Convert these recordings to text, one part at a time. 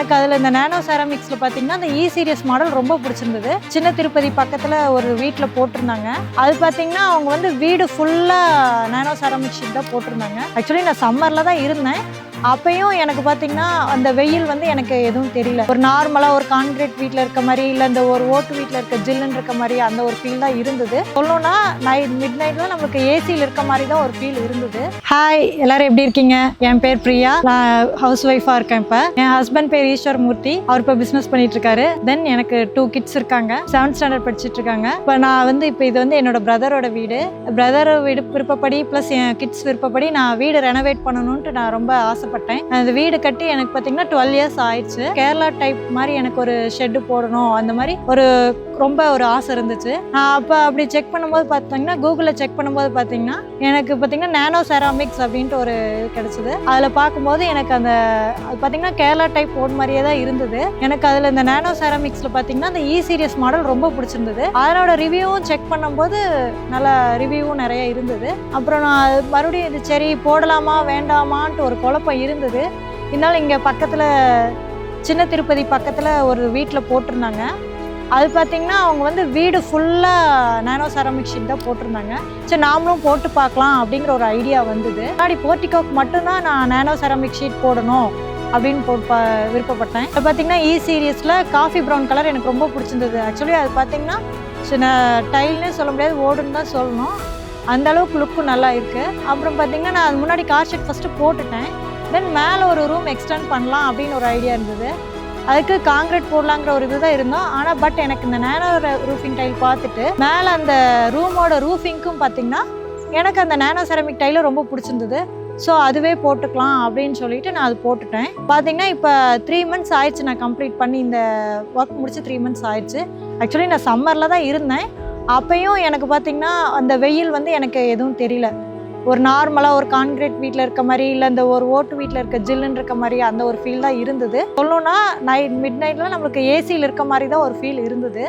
எனக்கு அதில் இந்த நானோ செராமிக்ஸில் பார்த்தீங்கன்னா அந்த சீரியஸ் மாடல் ரொம்ப பிடிச்சிருந்தது. சின்ன திருப்பதி பக்கத்தில் ஒரு வீட்டில் போட்டிருந்தாங்க. அது பார்த்தீங்கன்னா அவங்க வந்து வீடு ஃபுல்லாக நானோ செராமிக் ஷீட் தான் போட்டிருந்தாங்க. ஆக்சுவலி நான் சம்மரில் தான் இருந்தேன். அப்பயும் எனக்கு பார்த்தீங்கன்னா அந்த வெயில் வந்து எனக்கு எதுவும் தெரியல. ஒரு நார்மலாக ஒரு கான்கிரீட் வீட்டில் இருக்க மாதிரி இல்லை இந்த ஒரு ஓட்டு வீட்டில் இருக்க ஜில்லுன்னு இருக்க மாதிரி அந்த ஒரு ஃபீல் தான் இருந்தது. சொல்லணும்னா மிட் நைட்டில் நமக்கு ஏசியில் இருக்க மாதிரி தான் ஒரு ஃபீல் இருந்தது. ஹாய், எல்லாரும் எப்படி இருக்கீங்க? என் பேர் பிரியா. நான் ஹவுஸ் ஒய்ஃபாக இருக்கேன். இப்போ என் ஹஸ்பண்ட் பேர் ஈஸ்வர் மூர்த்தி. அவர் இப்போ பிஸ்னஸ் பண்ணிட்டு இருக்காரு. தென் எனக்கு 2 கிட்ஸ் இருக்காங்க. 7th ஸ்டாண்டர்ட் படிச்சுட்டு இருக்காங்க. இப்போ நான் வந்து இப்போ இது வந்து என்னோட பிரதரோட வீடு. பிரதர் வீடு விருப்பப்படி ப்ளஸ் என் கிட்ஸ் விருப்பப்படி நான் வீடு ரெனோவேட் பண்ணணும்ட்டு நான் ரொம்ப ஆசைப்பட்டேன். அந்த வீடு கட்டி எனக்கு பார்த்தீங்கன்னா 12 இயர்ஸ் ஆயிடுச்சு. கேரளா டைப் மாதிரி எனக்கு ஒரு ஷெட்டு போடணும் அந்த மாதிரி ரொம்ப ஒரு ஆசை இருந்துச்சு. நான் அப்போ அப்படி செக் பண்ணும்போது பார்த்தீங்கன்னா கூகுளில் செக் பண்ணும்போது பார்த்தீங்கன்னா எனக்கு பார்த்தீங்கன்னா நானோ செராமிக்ஸ் அப்படின்ட்டு ஒரு இது கிடச்சிது. அதில் பார்க்கும்போது எனக்கு அது பார்த்தீங்கன்னா கேரளா டைப் போர்ட் மாதிரியே தான் இருந்தது. எனக்கு அதில் இந்த நானோ செராமிக்ஸில் பார்த்தீங்கன்னா அந்த சீரியஸ் மாடல் ரொம்ப பிடிச்சிருந்தது. அதனோட ரிவ்யூவும் செக் பண்ணும்போது நல்ல ரிவ்யூவும் நிறைய இருந்தது. அப்புறம் நான் மறுபடியும் இது சரி போடலாமா வேண்டாமான்ட்டு ஒரு குழப்பம் இருந்தது. இருந்தாலும் இங்கே பக்கத்தில் சின்ன திருப்பதி பக்கத்தில் ஒரு வீட்டில் போட்டிருந்தாங்க. அது பார்த்தீங்கன்னா அவங்க வந்து வீடு ஃபுல்லாக நானோ செராமிக் ஷீட் தான் போட்டிருந்தாங்க. சரி நாமளும் போட்டு பார்க்கலாம் அப்படிங்கிற ஒரு ஐடியா வந்தது. முன்னாடி போர்ட்டிகோக்கு மட்டும்தான் நான் நானோ செராமிக் ஷீட் போடணும் அப்படின்னு விருப்பப்பட்டேன். இப்போ பார்த்தீங்கன்னா சீரியஸில் காஃபி ப்ரௌன் கலர் எனக்கு ரொம்ப பிடிச்சிருந்தது. ஆக்சுவலி அது பார்த்தீங்கன்னா சின்ன டைல்னே சொல்ல முடியாது, ஓடுன்னு தான் சொல்லணும். அந்த அளவுக்கு லுக்கும் நல்லா இருக்குது. அப்புறம் பார்த்தீங்கன்னா நான் அது முன்னாடி கார் ஷீட் ஃபஸ்ட்டு போட்டுட்டேன். தென் மேலே ஒரு ரூம் எக்ஸ்டெண்ட் பண்ணலாம் அப்படின்னு ஒரு ஐடியா இருந்தது. அதுக்கு காங்கிரீட் போடலாங்கிற ஒரு இதுதான் இருந்தோம். ஆனால் பட் எனக்கு இந்த நானோ ரூஃபிங் டைல் பார்த்துட்டு மேலே அந்த ரூமோட ரூஃபிங்க்கும் பார்த்தீங்கன்னா எனக்கு அந்த நானோ செராமிக் டைலும் ரொம்ப பிடிச்சிருந்தது. ஸோ அதுவே போட்டுக்கலாம் அப்படின்னு சொல்லிட்டு நான் அது போட்டுட்டேன். பார்த்தீங்கன்னா இப்போ 3 months ஆயிடுச்சு நான் கம்ப்ளீட் பண்ணி இந்த ஒர்க் முடிச்சு 3 months ஆயிடுச்சு. ஆக்சுவலி நான் சம்மரில் தான் இருந்தேன். அப்பயும் எனக்கு பார்த்தீங்கன்னா அந்த வெயில் வந்து எனக்கு எதுவும் தெரியல. ஒரு நார்மலாக ஒரு கான்கிரீட் வீட்டில் இருக்க மாதிரி இல்லை இந்த ஒரு ஓட்டு வீட்டில் இருக்க ஜில்லுன்னு இருக்க மாதிரி அந்த ஒரு ஃபீல் தான் இருந்தது. சொல்லணும்னா மிட் நைட்டில் நம்மளுக்கு ஏசியில் இருக்க மாதிரி தான் ஒரு ஃபீல் இருந்தது.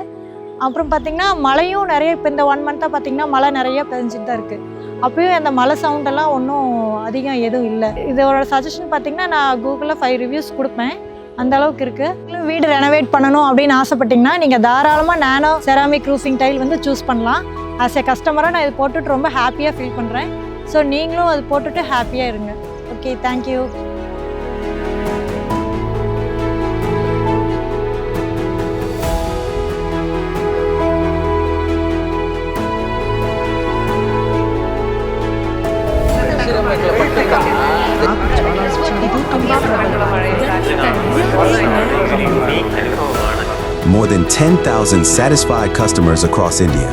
அப்புறம் பார்த்திங்கன்னா மழையும் நிறைய இப்போ இந்த 1 month பார்த்தீங்கன்னா மழை நிறைய பெஞ்சிட்டு தான் இருக்குது. அப்பயும் அந்த மழை சவுண்டெல்லாம் ஒன்றும் அதிகம் எதுவும் இல்லை. இதோட சஜஷன் பார்த்திங்கன்னா நான் கூகுளில் 5 ரிவ்யூஸ் கொடுப்பேன். அந்த அளவுக்கு இருக்குது. வீடு ரெனோவேட் பண்ணணும் அப்படின்னு ஆசைப்பட்டிங்கன்னா நீங்கள் தாராளமாக நானோ செராமிக் ரூஃபிங் டைல் வந்து சூஸ் பண்ணலாம். ஆஸ் எ கஸ்டமராக நான் இது போட்டுட்டு ரொம்ப ஹாப்பியாக ஃபீல் பண்ணுறேன். ஸோ நீங்களும் அது போட்டுட்டு ஹாப்பியாக இருங்க. Okay, thank you. More than 10,000 satisfied customers across India.